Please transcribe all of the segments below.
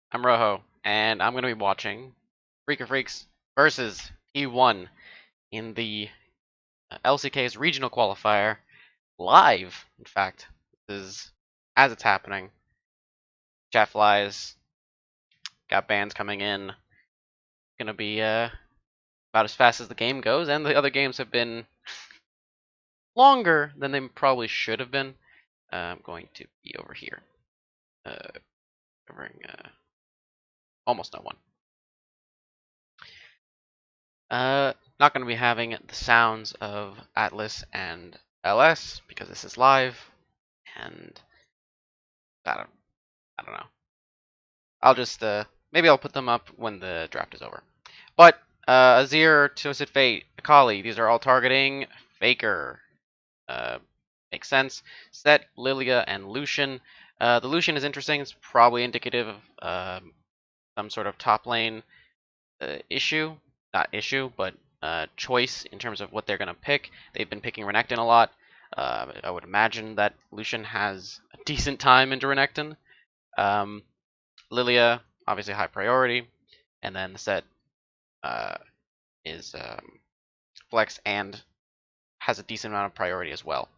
I'm Rojo, and I'm going to be watching Freak of Freaks versus P1 in the LCK's regional qualifier live. In fact, this is as it's happening. Chat flies, got bans coming in. Gonna be about as fast as the game goes, and the other games have been longer than they probably should have been. I'm going to be over here, covering almost no one. Not going to be having the sounds of Atlas and LS because this is live, and I don't know. I'll just maybe I'll put them up when the draft is over. But Azir, Twisted Fate, Akali, these are all targeting Faker. Uh, Makes sense. Set, Lilia, and Lucian. The Lucian is interesting. It's probably indicative of some sort of top lane issue, not issue, but choice in terms of what they're going to pick. They've been picking Renekton a lot. I would imagine that Lucian has a decent time into Renekton. Lilia, obviously high priority, and then the set is flex and has a decent amount of priority as well,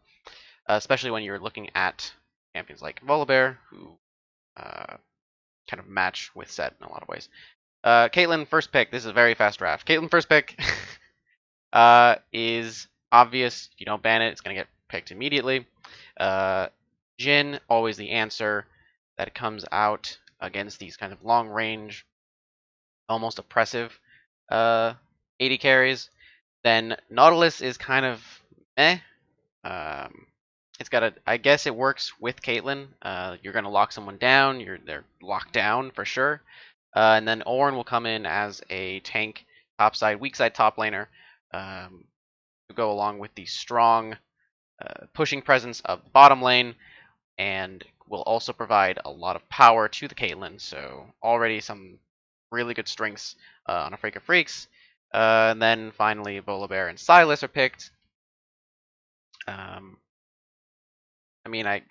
especially when you're looking at champions like Volibear, who kind of match with set in a lot of ways. Caitlyn, first pick. This is a very fast draft. Caitlyn, first pick is obvious. You don't ban it, it's going to get picked immediately. Jhin, always the answer that comes out against these kind of long range, almost oppressive 80 carries. Then Nautilus is kind of meh. It's got a. I guess it works with Caitlyn. You're gonna lock someone down. They're locked down for sure. And then Ornn will come in as a tank, top side, weak side top laner, to go along with the strong pushing presence of the bottom lane, and will also provide a lot of power to the Caitlyn. So already some really good strengths on a Freak of Freaks. And then finally, Volibear and Sylas are picked. I mean, I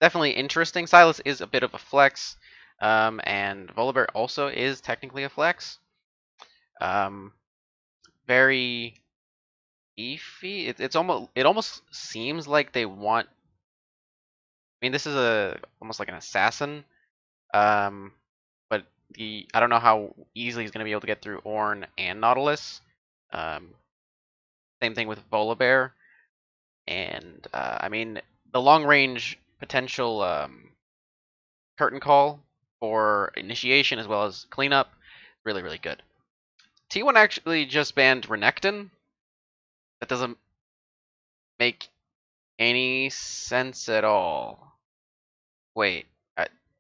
definitely interesting. Sylas is a bit of a flex, and Volibear also is technically a flex. Very beefy. It almost seems like they want. I mean, this is almost like an assassin. But I don't know how easily he's going to be able to get through Ornn and Nautilus. Same thing with Volibear. And I mean, the long range potential curtain call for initiation as well as cleanup, really, really good. T1 actually just banned Renekton. That doesn't make any sense at all. Wait,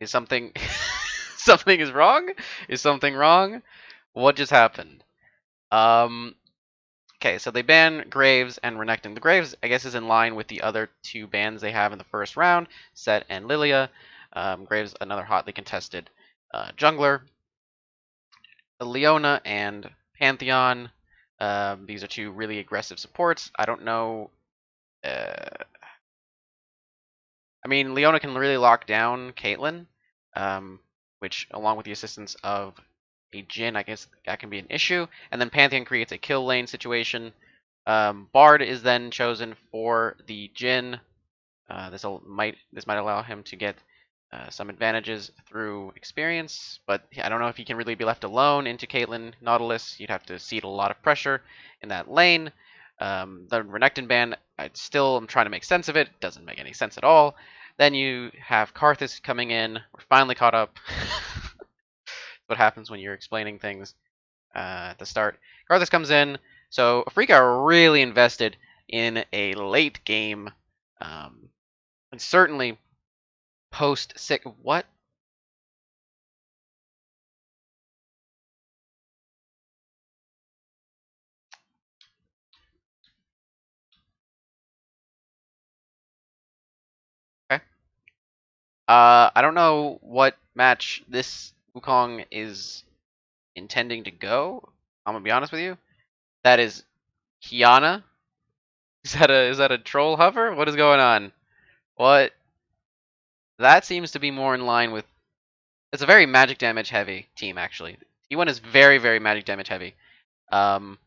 is something something is wrong? Is something wrong? What just happened? Okay, so they ban Graves and Renekton. The Graves, I guess, is in line with the other two bans they have in the first round, Set and Lilia. Graves, another hotly contested jungler. Leona and Pantheon. These are two really aggressive supports. I don't know. I mean, Leona can really lock down Caitlyn, which, along with the assistance of a Jhin, I guess that can be an issue. And then Pantheon creates a kill lane situation. Bard is then chosen for the Jhin. This might allow him to get some advantages through experience, but I don't know if he can really be left alone into Caitlyn Nautilus. You'd have to cede a lot of pressure in that lane. The Renekton ban, I'm trying to make sense of it. Doesn't make any sense at all. Then you have Karthus coming in. We're finally caught up. What happens when you're explaining things at the start. Karthus comes in. So Afrika are really invested in a late game, and certainly post sick. What? Okay. I don't know what match this Wukong is intending to go. I'm gonna be honest with you. That is Kiana. Is that a troll hover? What is going on? What? That seems to be more in line with It's a very magic damage heavy team, actually. T1 is very, very magic damage heavy. Not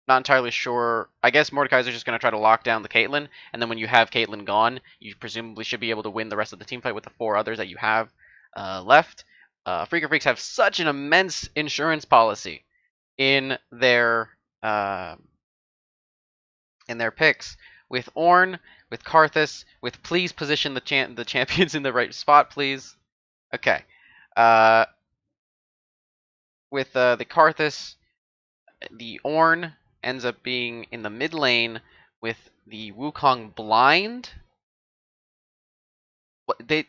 entirely sure. I guess Mordekaiser's just going to try to lock down the Caitlyn, and then when you have Caitlyn gone, you presumably should be able to win the rest of the team fight with the 4 others that you have left. Freaker Freaks have such an immense insurance policy uh, in their picks with Ornn, with Karthus, with please position the champions in the right spot, please. Okay. With the Karthus, the Ornn ends up being in the mid lane with the Wukong blind. What did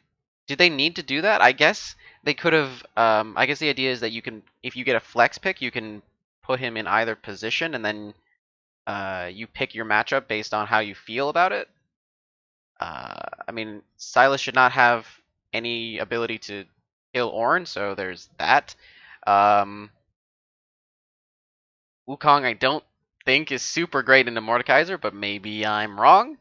they need to do that? I guess they could have. I guess the idea is that you can, if you get a flex pick, you can put him in either position, and then you pick your matchup based on how you feel about it. I mean, Sylas should not have any ability to kill Ornn, so there's that. Wukong, I don't think is super great into Mordekaiser, but maybe I'm wrong.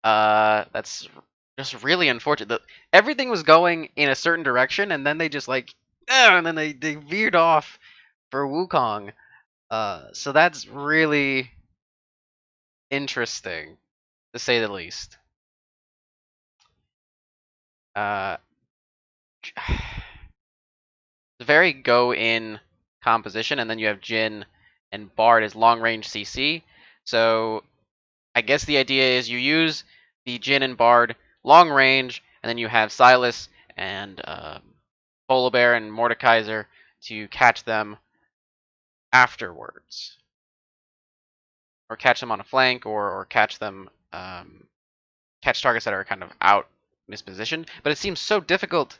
That's just really unfortunate. Everything was going in a certain direction, and then they just and then they veered off for Wukong. So that's really interesting, to say the least. It's a very go-in composition, and then you have Jhin and Bard as long-range CC. So I guess the idea is you use the Jhin and Bard long range, and then you have Sylas and Polar Bear and Mordekaiser to catch them afterwards, or catch them on a flank, or catch them catch targets that are kind of out mispositioned. But it seems so difficult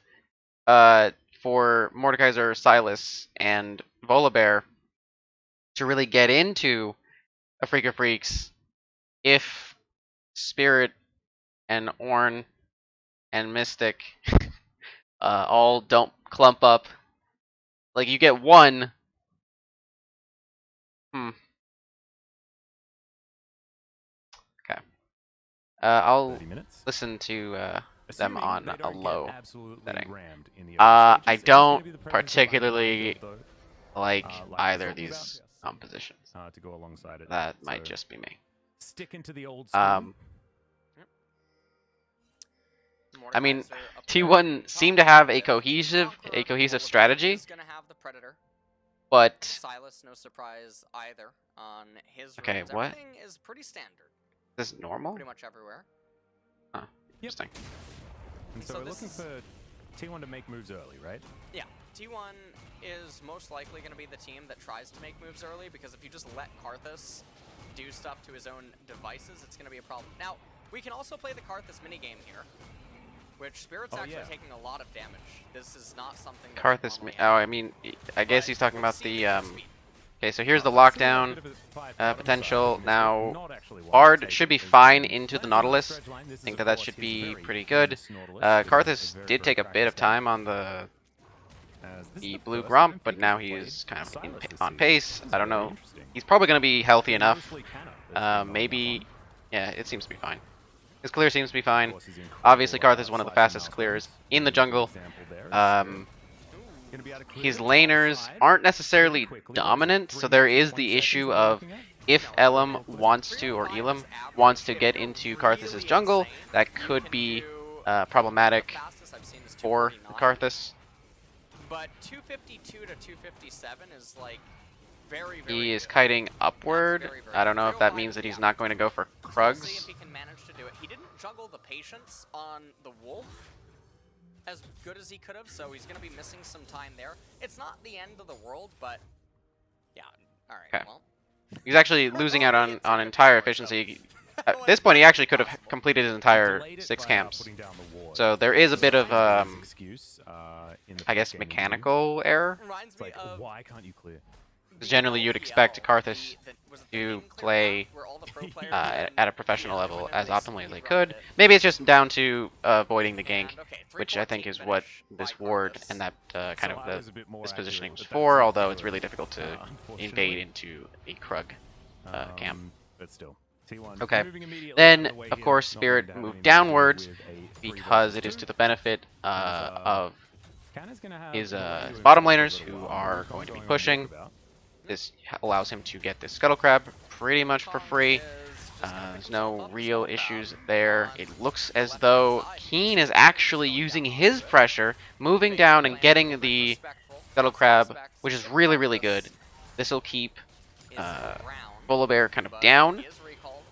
for Mordekaiser, Sylas, and Volibear to really get into a Freak of Freaks if Spirit and Ornn and Mystic all don't clump up. Like, you get one. Okay. I'll listen to them on a low setting. I don't particularly like either of these compositions. To go alongside it. That might just be me. Sticking to the old school. I mean, T1 seemed to have a cohesive strategy. But Sylas, no surprise either on his okay, runs. what? Everything is pretty standard. Is this normal? Pretty much everywhere. Huh. Interesting. And so we're looking for T1 to make moves early, right? Yeah. T1 is most likely going to be the team that tries to make moves early, because if you just let Karthus do stuff to his own devices, it's going to be a problem. Now, we can also play the Karthus minigame here, which Spirit's actually taking a lot of damage. This is not something that Karthus, I mean, I guess he's talking about the, okay, so here's the lockdown potential. Now, Bard should be fine into the Nautilus. I think that should be pretty good. Karthus did take a bit of time on the blue Gromp, but now he's kind of on pace. I don't know. He's probably going to be healthy enough. Maybe, yeah, it seems to be fine. His clear seems to be fine. Obviously, Karthus is one of the fastest clears in the jungle. His laners aren't necessarily dominant, so there is the issue of if Elam wants to, or Elam wants to get into Karthus' jungle, that could be problematic for Karthus. But 252 to 257 is like very he is kiting upward. I don't know if that means that he's not going to go for Krugs. See if he can manage to do it. He didn't juggle the patience on the wolf as good as he could have, so he's going to be missing some time there. It's not the end of the world, but yeah. All right. Okay. Well, he's actually losing out on entire efficiency. At this point, he actually could have completed his entire 6 camps. So there is a bit of, I guess, mechanical error. Why can't you clear? Because generally you'd expect Karthus to play at a professional level as optimally as they could. Maybe it's just down to avoiding the gank, which I think is what this ward and that kind of this positioning was for, although it's really difficult to invade into a Krug camp. But still. Okay, then of course Spirit moved downwards because it is to the benefit of Canna's gonna have his Mario his bottom himself laners for a little who while. are We've got going to be on pushing. walkabout. This allows him to get this Scuttle Crab pretty much for Kong free. is just gonna pick There's himself no up a real Scuttle issues Crab there. on It looks the as left-hand though side. Keen He's is going actually down using onto his it. pressure, moving Faker down and playing it a getting little bit the respectful. Scuttle Has some Crab, respect which is for really, really good. Karthus This will keep is uh, around, Volibear kind of but down. he is recalled.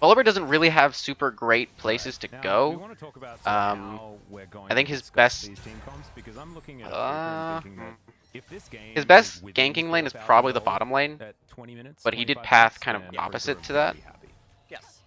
Volibear doesn't really have super great places to Now, we go. want to talk about sort of Um, how we're going I think to his discuss best these team comps, because I'm looking at and thinking that if this game his is best within ganking lane is $4,000 probably the bottom lane, at 20 minutes, but he did 25 path minutes, kind of then opposite Freaker to are that. very happy. Yes.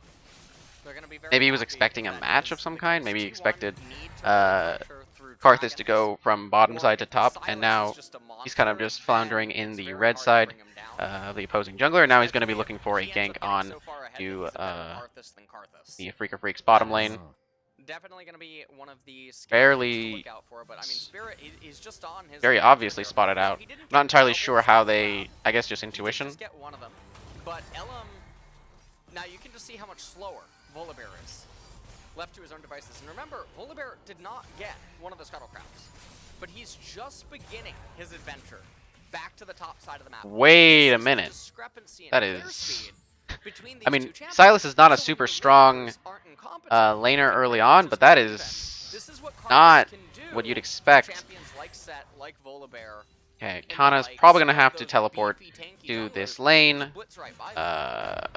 They're gonna be very Maybe he was happy expecting if a that match is of some the kind. case. Maybe he T1 expected need to really pressure through Karthus to dragons, go from bottom or side to if top, Silas and is now just a he's kind of monster, just floundering then in it's the very red hard to side bring him down. of the opposing jungler. Now he's going to be Especially looking if for a he ends gank up getting on so far ahead that to he's a better Karthus than Karthus. the Freaker Freak's bottom That is lane. definitely going to be one of the scary things to Fairly, look out for, but I mean, Spirit is just on his very adventure obviously here. spotted Now, out. he didn't I'm not get entirely double sure how Scuttle they, Crab. I guess just He did intuition. just get one of them, but Elam, now you can just see how much slower Volibear is. Left to his own devices. And remember, Volibear did not get one of the Scuttle Crabs, but he's just beginning his adventure back to the top side of the map. Wait This a is the minute. discrepancy in That clear is... speed between I these mean, two champions. Silas is not a So when super your strong lanes aren't incompetent, laner the early grid on, just but that moves even. is This is what Karthus not can do what you'd to expect. champions like Set, like Volibear. Okay, And Kana's like probably some going to of have to those teleport beefy, tanky to junglers this who lane, just blitz right by them.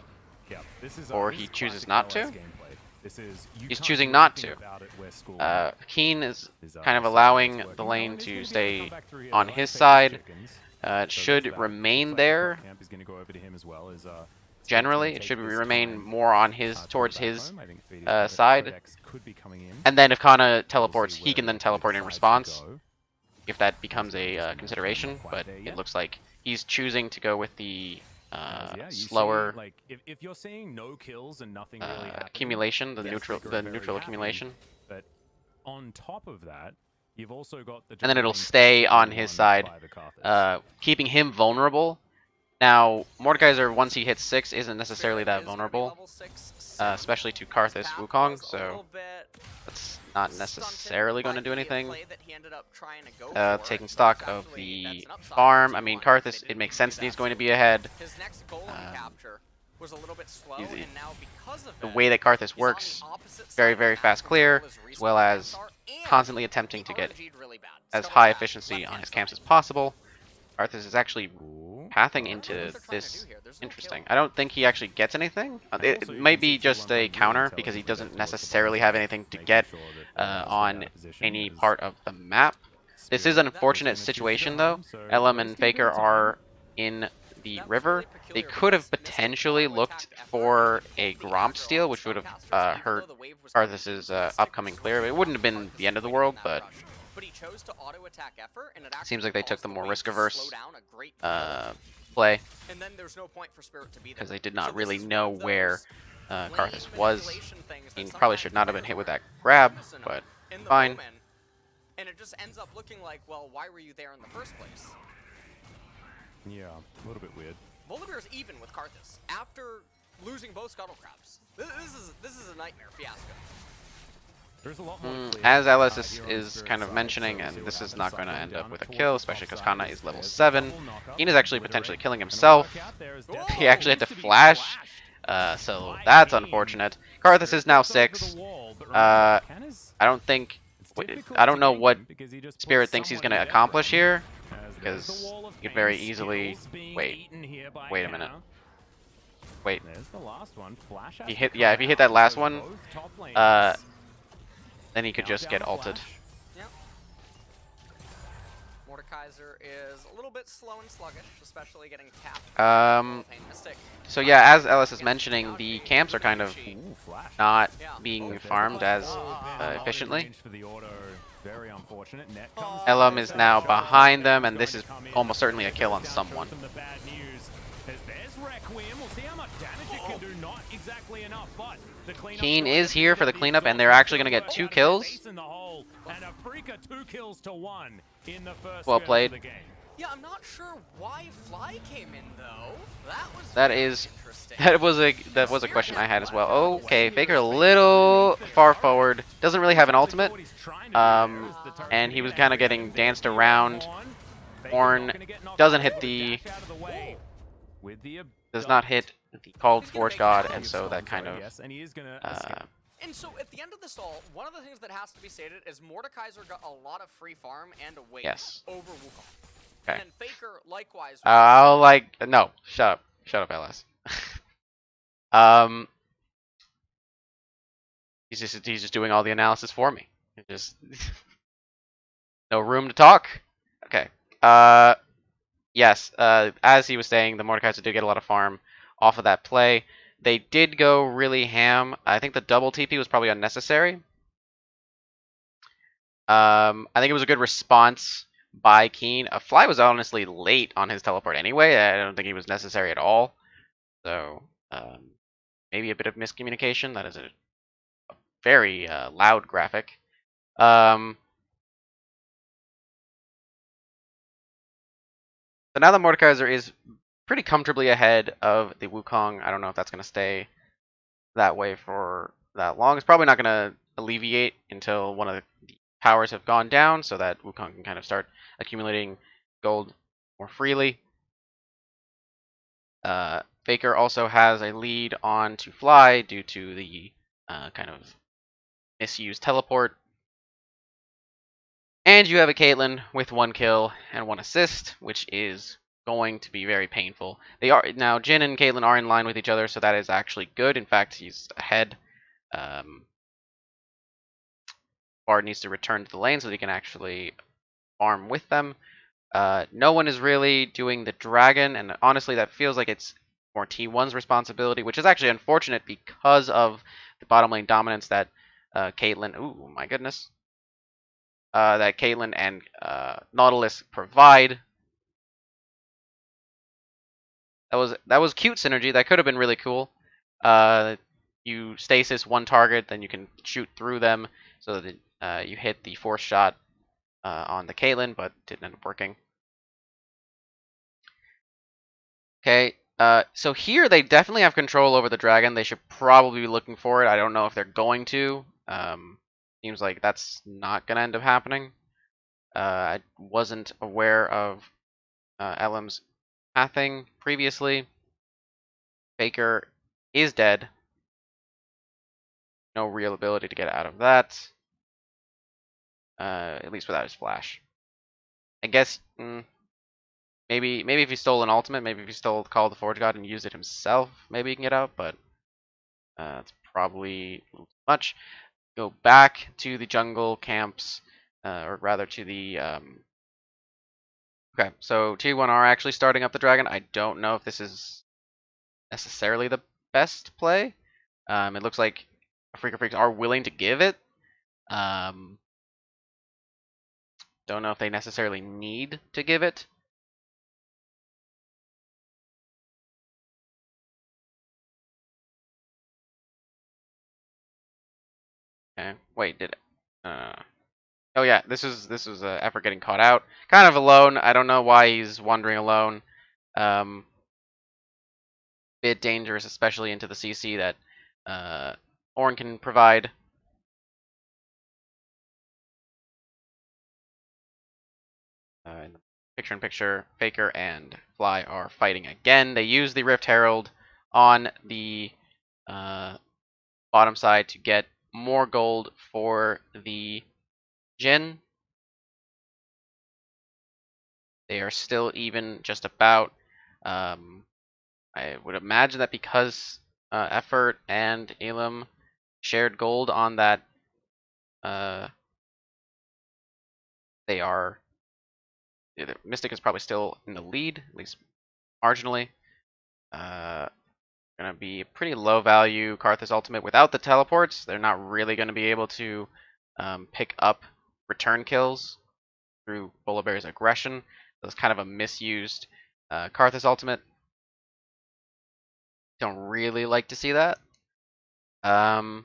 Yeah, this is, or this he is chooses classic not LS to. gameplay. This is, you He's can't choosing do not anything to. about it where school Keen is is, kind of so allowing it's the working. lane Alan is to gonna be able stay come back through here, on though, his take side. chickens. It So there's should that. remain Looks like the there. top camp is gonna go over to him as well as, Generally, it take should this remain time, more on his, to towards go back his home. I think Feed- side. Codex could be coming in. And then if Kana We'll teleports, see he where can then the teleport in decides to response, go. if that becomes a consideration. Quite But there it yet. looks like he's choosing to go with the Yeah, you slower see, like if you're seeing no kills and nothing really happening, accumulation, the yes, neutral Freaker are the very neutral happy, accumulation. But on top of that, you've also got the And then it'll jungle being stay on constantly his won side, by the Karthus. keeping him vulnerable. Now, Mordekaiser, once he hits 6, isn't necessarily Spirit that is gonna be vulnerable, level 6 soon. especially to His Karthus path Wukong, was a so little bit that's not stunted necessarily going to by do the anything. play that he ended up trying to go for, Taking but stock of actually, the that's an upside farm, for I mean, T1 because they Karthus, it didn't makes need to sense do that he's that going to so be ahead. his next golem capture was a little bit slow, he's- and now because of The it, way that Karthus he's on the works, opposite very, side of very the map fast from clear, where all his as well respawn as camps are, and constantly attempting he to get RNG'd really bad. as Scuttle high Crab, efficiency on left-hand his camps side. as possible. Karthus is actually Ooh. pathing I don't know into what they're trying to this. do here. There's no Interesting. kill. I don't think he actually gets anything. And It also you might can see be just T1 a really counter because he intelligently doesn't left towards the necessarily bottom have side, anything to making get sure that he does stay on out of position any as part of the map. This is Spirit an is unfortunate gonna choose to go situation though. home, so Elam let's and give it a Faker bit of time. are in the That was river. really They peculiar could have because Mystic potentially auto looked attacked effort for and a pulled the Gromp aggro steal, on which would have Spellcasters, even hurt though the wave was coming Karthus's in, so Mystic upcoming was clear. It wouldn't have been Karthus the end of the waiting world, in that but rush. But he chose to auto attack effort, and it seems actually like they took caused the more wave to risk-averse slow down a great deal, play and then there's no point for Spirit to be there. because they did So not this really is one know of where those Karthus lane was. manipulation things that He probably sometimes should not have been players hit with are that grab, nervous enough but in the fine. moment, and it just ends up looking like, well, why were you there in the first place? Yeah, a little bit weird. Volibear's even with Karthus after losing both Scuttle Crabs. This is a nightmare fiasco. There's a lot more to clear, As Ellis here on is Spirit's kind of side, mentioning, so and we'll this see is what not happens. going to Cycling end up down with a towards kill, the especially top because side Kana is level there's 7. double knockup Keen is actually with a potentially red. killing And himself. work out there is Whoa! definitely He actually had to needs be flash, flashed so by that's Keen. unfortunate. Karthus is now Spirit gets over 6. the wall, but Uh, remember, Canna's- I don't think, it's difficult I don't to know gank what him because he just puts Spirit thinks he's someone going to in death accomplish row. here, As there's the because wall of you could pain, very easily, skills being wait, eaten here by wait a minute. Canna. Wait, There's the last one. Flash has he to hit, come yeah, if he hit out, that last so one, both top uh, laners then he could now just down get the ulted. flash. Yep. Mordekaiser is a little bit slow and sluggish, especially getting tapped. Pain Mystic. So yeah, as Ellis is mentioning, the camps are kind of Ooh, flash. not Yeah. being There's the farmed flash. as Not in efficiently. range for the auto. Very unfortunate. Net comes Elam down, is so now shot behind them, is and this going is to come in. almost certainly a kill on Down someone. throws them the bad news. As there's Requiem. We'll see how much damage it can do. Not exactly enough, but the cleanup Keen still is here for the gonna be cleanup, and exhausted. they're actually going to Work get 2 out a kills. ace in the hole, and a Freaker 2 kills to 1 in the first Well round played. of the game. Yeah, I'm not sure why Fly came in though. That was That very is interesting. that And was a question I Spearhead had as well. Got Okay, plenty of Faker a space little underneath the far turret. forward. Doesn't really have an Seems like ultimate. what he's trying to do there is the turret's And gonna he was get kind of activated. getting There's danced the red around. pawn. Faker Horn not gonna get knocked doesn't off, hit able to the dash out of the way. With the does not abduct. hit the called he's gonna Forge make it God, out. and so that kind Sorry, of yes, and he is gonna escape. uh, And so at the end of this all, one of the things that has to be stated is Mordekaiser got a lot of free farm and a wave yes. over Wukong. Okay. And then Faker likewise. I'll like no. Shut up, LS. um, he's just doing all the analysis for me. Just no room to talk. Okay. Yes. As he was saying, the Mordekaiser did get a lot of farm off of that play. They did go really ham. I think the double TP was probably unnecessary. I think it was a good response by Keen. Fly was honestly late on his teleport anyway. I don't think he was necessary at all. So maybe a bit of miscommunication. That is a very loud graphic. So now the Mordekaiser is pretty comfortably ahead of the Wukong. I don't know if that's going to stay that way for that long. It's probably not going to alleviate until one of the powers have gone down so that Wukong can kind of start accumulating gold more freely. Faker also has a lead on to Fly due to the kind of misused teleport. And you have a Caitlyn with 1 kill and 1 assist, which is going to be very painful. They are now Jhin and Caitlyn are in line with each other, so that is actually good. In fact, he's ahead. Bard needs to return to the lane so that he can actually farm with them. No one is really doing the dragon, and honestly, that feels like it's more T1's responsibility, which is actually unfortunate because of the bottom lane dominance that Caitlyn. Ooh, my goodness. That Caitlyn and Nautilus provide. That was cute synergy. That could have been really cool. You stasis one target, then you can shoot through them so that you hit the force shot on the Caitlyn, but didn't end up working. Okay, so here they definitely have control over the dragon. They should probably be looking for it. I don't know if they're going to. Seems like that's not going to end up happening. I wasn't aware of LM's pathing previously. Faker is dead. No real ability to get out of that. At least without his flash. I guess maybe if he stole an ultimate, maybe if he stole Call of the Forge God and used it himself, maybe he can get out, but it's probably a little too much. Go back to the jungle camps, or rather to the okay, so T1 are actually starting up the dragon. I don't know if this is necessarily the best play. It looks like Freaker Freaks are willing to give it. Don't know if they necessarily need to give it. Okay, wait, did it? Oh yeah, this was effort getting caught out. Kind of alone. I don't know why he's wandering alone. Bit dangerous, especially into the CC that Ornn can provide. In the picture-in-picture, Faker and Fly are fighting again. They use the Rift Herald on the bottom side to get more gold for the Jhin. They are still even just about. I would imagine that because Effort and Elam shared gold on that, they are. Mystic is probably still in the lead, at least marginally. Gonna be a pretty low value Karthus ultimate without the teleports. They're not really gonna be able to pick up return kills through Volibear's aggression. So it's kind of a misused Karthus ultimate. Don't really like to see that. Karthus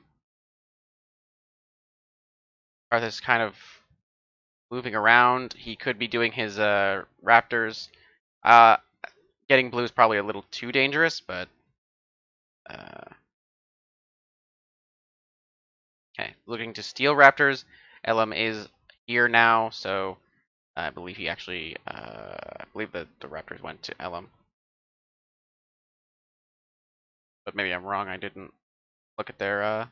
kind of moving around. He could be doing his Raptors. Uh, Getting blue is probably a little too dangerous, but okay. Looking to steal Raptors. Elam is here now, so I believe he actually. I believe that the Raptors went to Elam, but maybe I'm wrong. I didn't look at their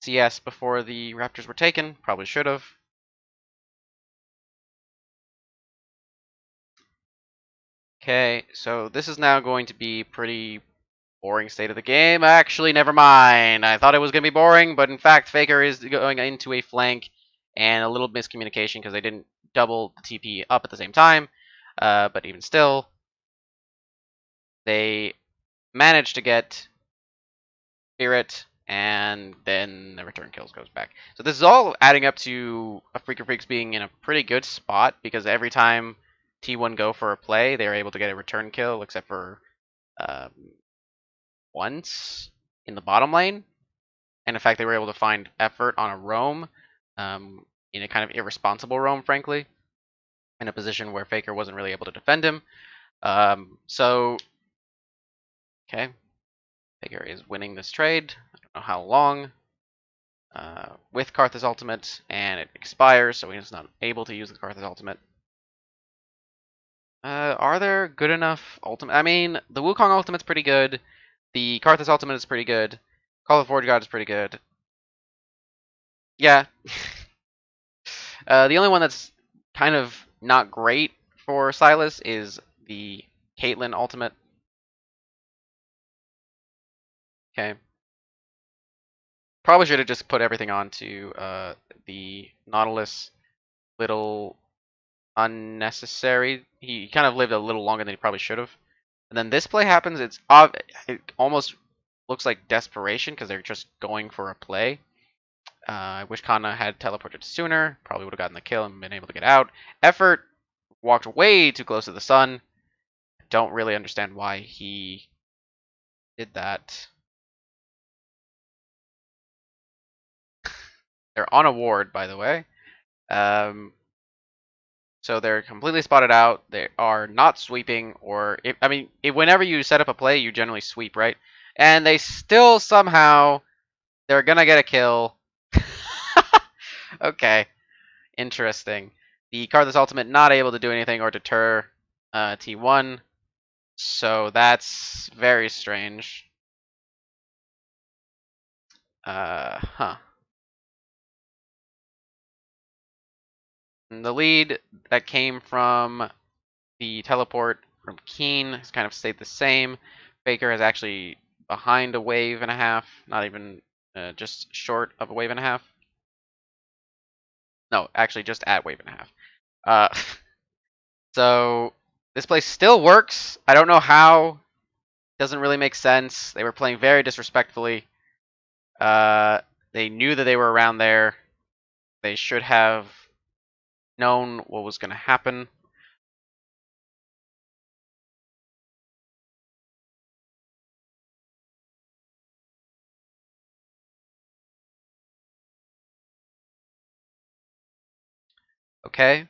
CS before the Raptors were taken. Probably should have. Okay, so this is now going to be pretty boring state of the game. Actually, never mind. I thought it was going to be boring, but in fact, Faker is going into a flank and a little miscommunication because they didn't double the TP up at the same time. But even still, they managed to get Spirit, and then the return kills goes back. So this is all adding up to a Freaker Freaks being in a pretty good spot because every time T1 go for a play, they're able to get a return kill, except for um, once in the bottom lane. And in fact, they were able to find effort on a roam, in a kind of irresponsible roam, frankly, in a position where Faker wasn't really able to defend him. So, okay, Faker is winning this trade. I don't know how long. With Karthus ultimate, and it expires, so he's not able to use the Karthus ultimate. Are there good enough ultimate? I mean, the Wukong ultimate's pretty good. The Karthus ultimate is pretty good. Call of Forge God is pretty good. Yeah. The only one that's kind of not great for Silas is the Caitlyn ultimate. Okay. Probably should have just put everything onto the Nautilus. Little unnecessary. He kind of lived a little longer than he probably should have. And then this play happens. It almost looks like desperation because they're just going for a play. I wish Kana had teleported sooner. Probably would have gotten the kill and been able to get out. Effort walked way too close to the sun. Don't really understand why he did that. They're on a ward, by the way. So they're completely spotted out. They are not sweeping, or whenever you set up a play, you generally sweep, right? And they still somehow they're gonna get a kill. Okay, interesting. The Karthus ultimate not able to do anything or deter T1, so that's very strange. Huh. And the lead that came from the teleport from Keen has kind of stayed the same. Faker is actually behind a wave and a half, not even just short of a wave and a half. No, actually just at wave and a half. So this play still works. I don't know how. Doesn't really make sense. They were playing very disrespectfully. They knew that they were around there. They should have known what was going to happen. Okay.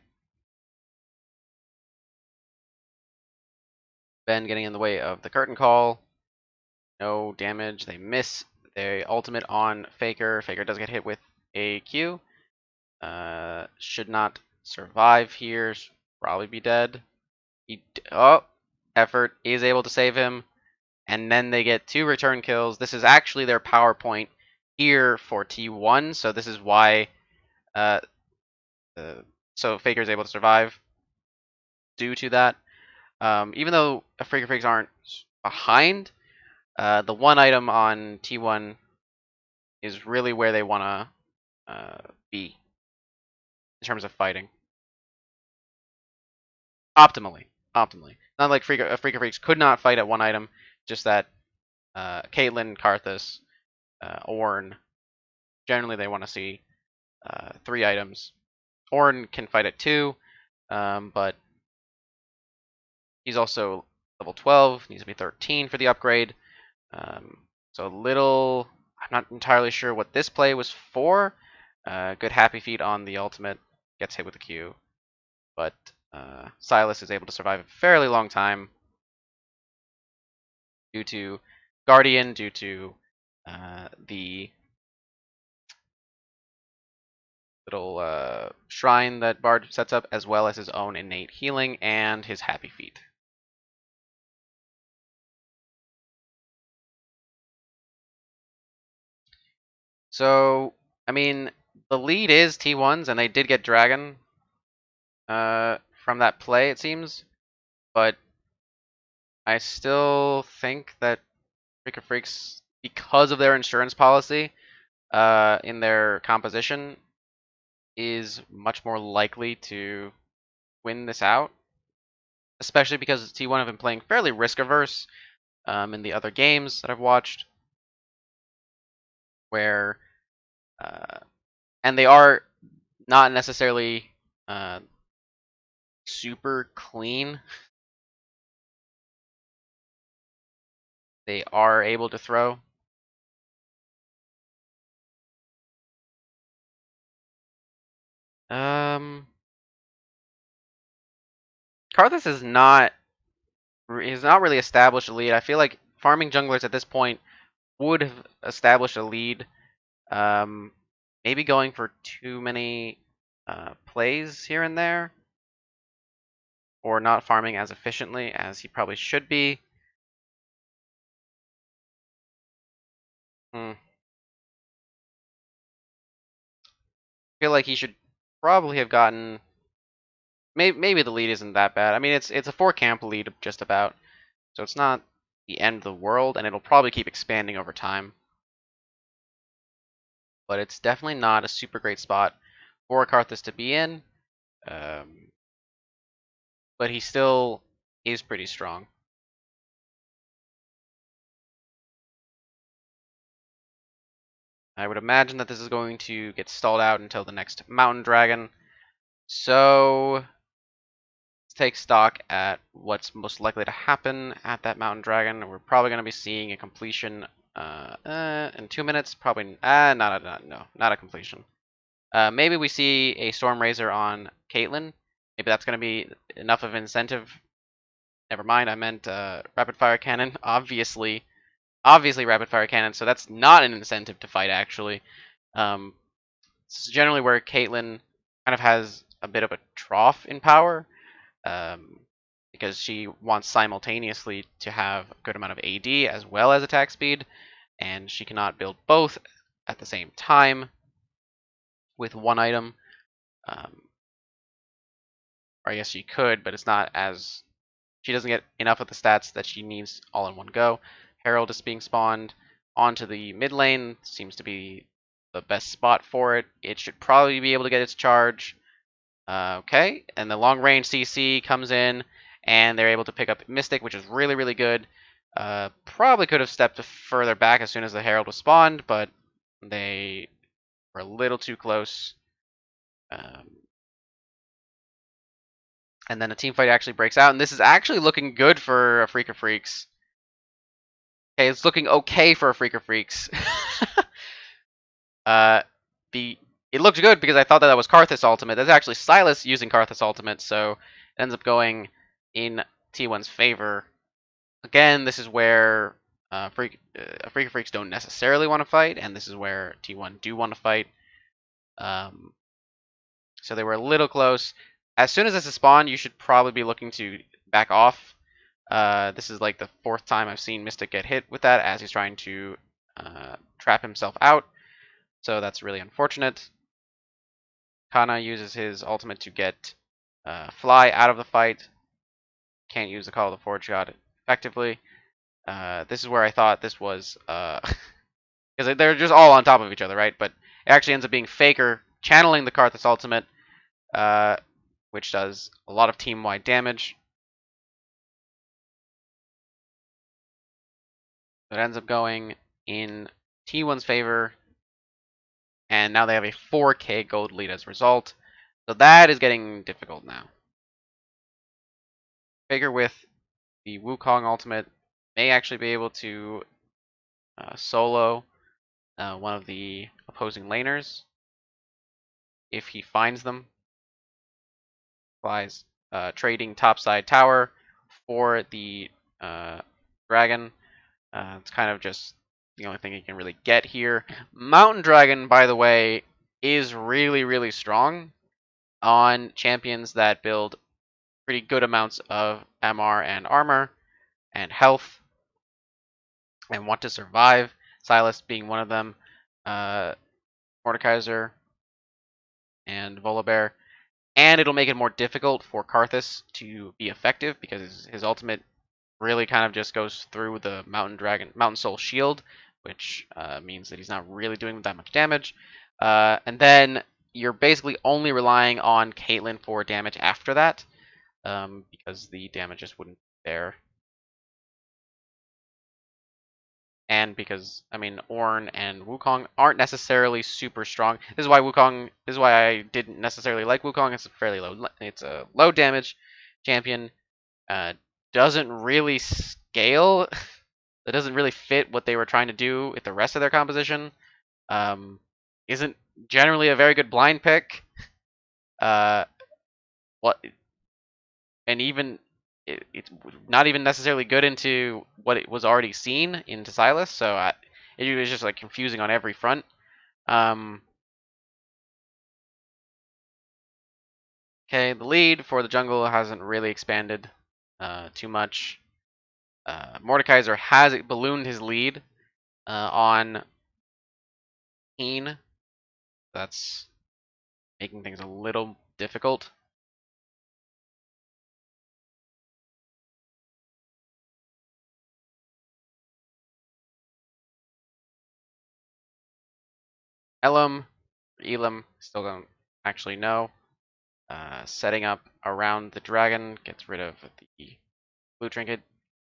Ben getting in the way of the curtain call. No damage. They miss their ultimate on Faker. Faker does get hit with a Q. Should not survive here. Should probably be dead. Effort is able to save him. And then they get 2 return kills. This is actually their power point here for T1. So this is why so Faker is able to survive due to that. Even though Freaker Freaks aren't behind, the one item on T1 is really where they want to be in terms of fighting. Optimally. Not like Freaker Freaks could not fight at one item, just that Caitlyn, Karthus, Ornn, generally they want to see 3 items. Ornn can fight at 2, but he's also level 12, needs to be 13 for the upgrade. So a little, I'm not entirely sure what this play was for. Good happy feet on the ultimate, gets hit with the Q, but Silas is able to survive a fairly long time due to Guardian, due to the little shrine that Bard sets up, as well as his own innate healing and his happy feet. So, I mean, the lead is T1's, and they did get Dragon from that play, it seems. But I still think that Freak of Freaks, because of their insurance policy in their composition, is much more likely to win this out. Especially because T1 have been playing fairly risk averse in the other games that I've watched, where and they are not necessarily super clean. They are able to throw. Karthus is not he's not really established a lead. I feel like farming junglers at this point would have established a lead. Um, maybe going for too many plays here and there, or not farming as efficiently as he probably should be. I feel like he should probably have gotten. Maybe the lead isn't that bad. I mean, it's a 4 camp lead just about, so it's not the end of the world, and it'll probably keep expanding over time. But it's definitely not a super great spot for Karthus to be in. Um, but he still is pretty strong. I would imagine that this is going to get stalled out until the next Mountain Dragon. So let's take stock at what's most likely to happen at that Mountain Dragon. We're probably going to be seeing a completion in 2 minutes. Probably not a completion. Maybe we see a Storm Razor on Caitlyn. Maybe that's going to be enough of incentive. Never mind, I meant Rapid Fire Cannon. Obviously Rapid Fire Cannon, so that's not an incentive to fight, actually. This is generally where Caitlyn kind of has a bit of a trough in power, because she wants simultaneously to have a good amount of AD as well as attack speed, and she cannot build both at the same time with one item. Or I guess she could, but it's not as she doesn't get enough of the stats that she needs all in one go. Herald is being spawned onto the mid lane. Seems to be the best spot for it. It should probably be able to get its charge. Okay, and the long range CC comes in, and they're able to pick up Mystic, which is really, really good. Probably could have stepped further back as soon as the Herald was spawned, but they were a little too close. And then a team fight actually breaks out, and this is actually looking good for a Freak of Freaks. Okay, it's looking okay for a Freak of Freaks. It looked good because I thought that was Karthus ultimate. That's actually Silas using Karthus ultimate, so it ends up going in T1's favor. Again, this is where Freak of Freaks don't necessarily want to fight, and this is where T1 do want to fight. So they were a little close. As soon as this is spawned, you should probably be looking to back off. This is like the 4th time I've seen Mystic get hit with that as he's trying to trap himself out. So that's really unfortunate. Kana uses his ultimate to get Fly out of the fight. Can't use the Call of the Forge God effectively. This is where I thought this was because they're just all on top of each other, right? But it actually ends up being Faker channeling the Karthus ultimate, which does a lot of team-wide damage. So it ends up going in T1's favor, and now they have a 4K gold lead as a result. So that is getting difficult now. Faker with the Wukong ultimate may actually be able to solo one of the opposing laners. if he finds them. Flies trading topside tower for the dragon. It's kind of just the only thing he can really get here. Mountain Dragon, by the way, is really, really strong on champions that build pretty good amounts of MR and armor and health and want to survive. Silas being one of them. Mordekaiser and Volibear. And it'll make it more difficult for Karthus to be effective because his ultimate really kind of just goes through the Mountain Soul shield, which means that he's not really doing that much damage. And then you're basically only relying on Caitlyn for damage after that, because the damage just wouldn't be there. And because I mean Ornn and Wukong aren't necessarily super strong. This is why I didn't necessarily like Wukong. It's a low damage champion. Doesn't really scale. That doesn't really fit what they were trying to do with the rest of their composition. Isn't generally a very good blind pick. What and even it's not even necessarily good into what it was already seen into Silas. So it was just like confusing on every front. Okay, the lead for the jungle hasn't really expanded too much. Mordekaiser has ballooned his lead on Keen. That's making things a little difficult. Elam, still don't actually know. Setting up around the dragon, gets rid of the blue trinket,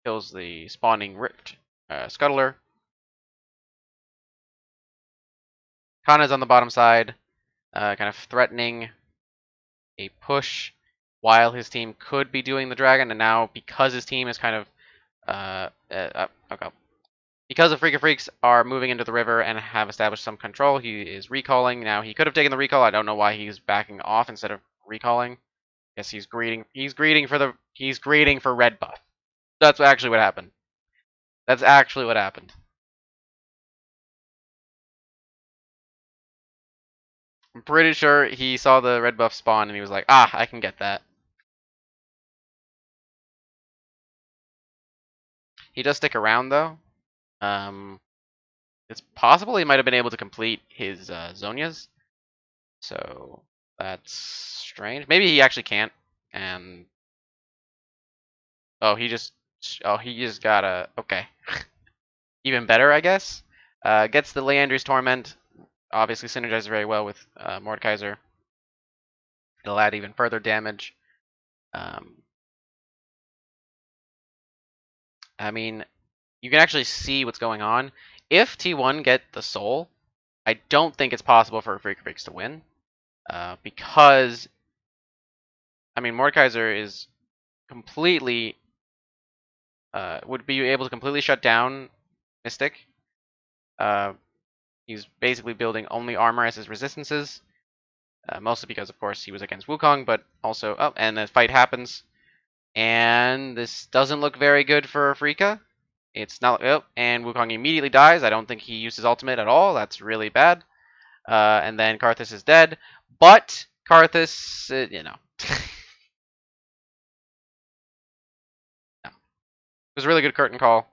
kills the spawning rift scuttler. Kana's on the bottom side, kind of threatening a push while his team could be doing the dragon, and now because his team is kind of okay. Because the Freak of Freaks are moving into the river and have established some control, he is recalling. Now he could have taken the recall. I don't know why he's backing off instead of recalling. Guess he's greeting. He's greeting for red buff. That's actually what happened. That's actually what happened. I'm pretty sure he saw the red buff spawn and he was like, ah, I can get that. He does stick around though. It's possible he might have been able to complete his Zonias. So that's strange. Maybe he actually can't. And oh, he just got a okay. Even better, I guess. Gets the Leander's Torment. Obviously synergizes very well with Mordekaiser. It'll add even further damage. I mean, you can actually see what's going on. If T1 get the soul, I don't think it's possible for Freak Freaks to win. Because, I mean, Mordekaiser is completely, would be able to completely shut down Mystic. He's basically building only armor as his resistances. Mostly because, of course, he was against Wukong, but also, oh, and the fight happens. And this doesn't look very good for Afrika. It's not, oh, and Wukong immediately dies. I don't think he used his ultimate at all. That's really bad. And then Karthus is dead. But Karthus, you know. No. It was a really good curtain call.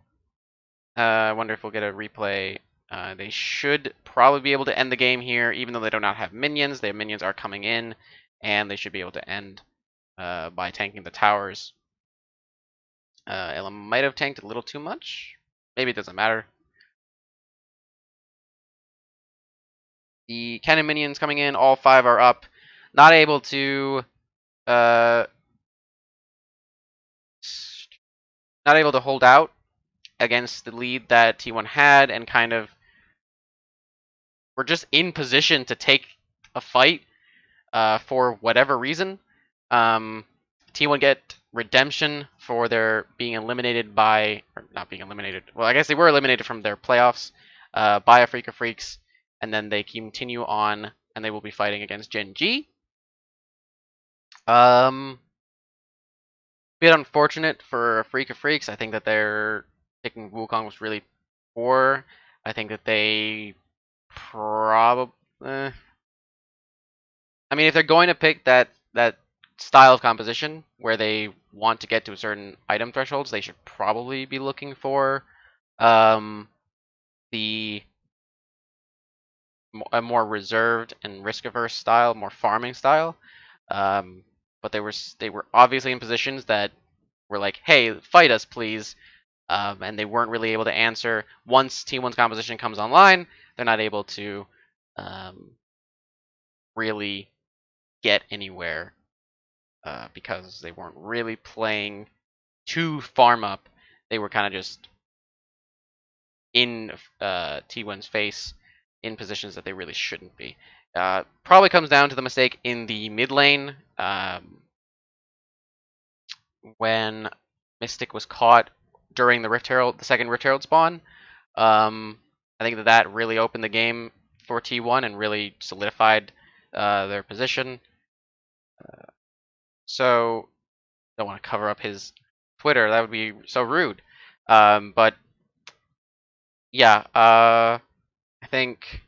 I wonder if we'll get a replay. They should probably be able to end the game here, even though they do not have minions. Their minions are coming in, and they should be able to end by tanking the towers. Ella might have tanked a little too much. Maybe it doesn't matter. The cannon minions coming in, all 5 are up. Not able to not able to hold out against the lead that T1 had, and kind of were just in position to take a fight for whatever reason. T1 get redemption for their being eliminated by, or not being eliminated. Well, I guess they were eliminated from their playoffs by a Freak of Freaks, and then they continue on and they will be fighting against Gen G. Bit unfortunate for Freak of Freaks. I think that their picking Wukong was really poor. I think that they probably. I mean, if they're going to pick that style of composition where they want to get to a certain item thresholds, they should probably be looking for um, the a more reserved and risk averse style, more farming style. But they were obviously in positions that were like, hey, fight us, please. And they weren't really able to answer. Once T1's composition comes online, they're not able to really get anywhere because they weren't really playing to farm up. They were kind of just in T1's face in positions that they really shouldn't be. Probably comes down to the mistake in the mid lane when Mystic was caught during the the second Rift Herald spawn. I think that really opened the game for T1 and really solidified their position. So don't want to cover up his Twitter. That would be so rude. But yeah, I think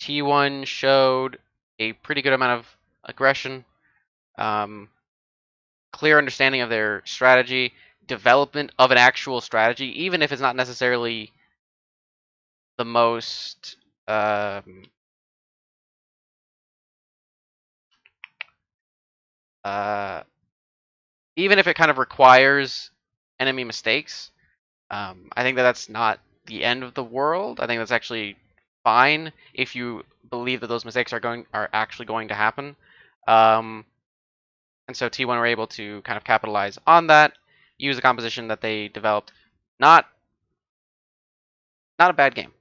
T1 showed a pretty good amount of aggression, clear understanding of their strategy, development of an actual strategy, even if it's not necessarily the most even if it kind of requires enemy mistakes. I think that's not the end of the world. I think that's actually fine if you believe that those mistakes are actually going to happen. And so T1 were able to kind of capitalize on that, use the composition that they developed. Not a bad game.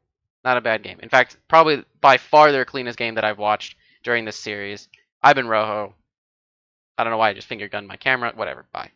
Not a bad game. In fact, probably by far their cleanest game that I've watched during this series. I've been Rojo. I don't know why I just finger gunned my camera. Whatever. Bye.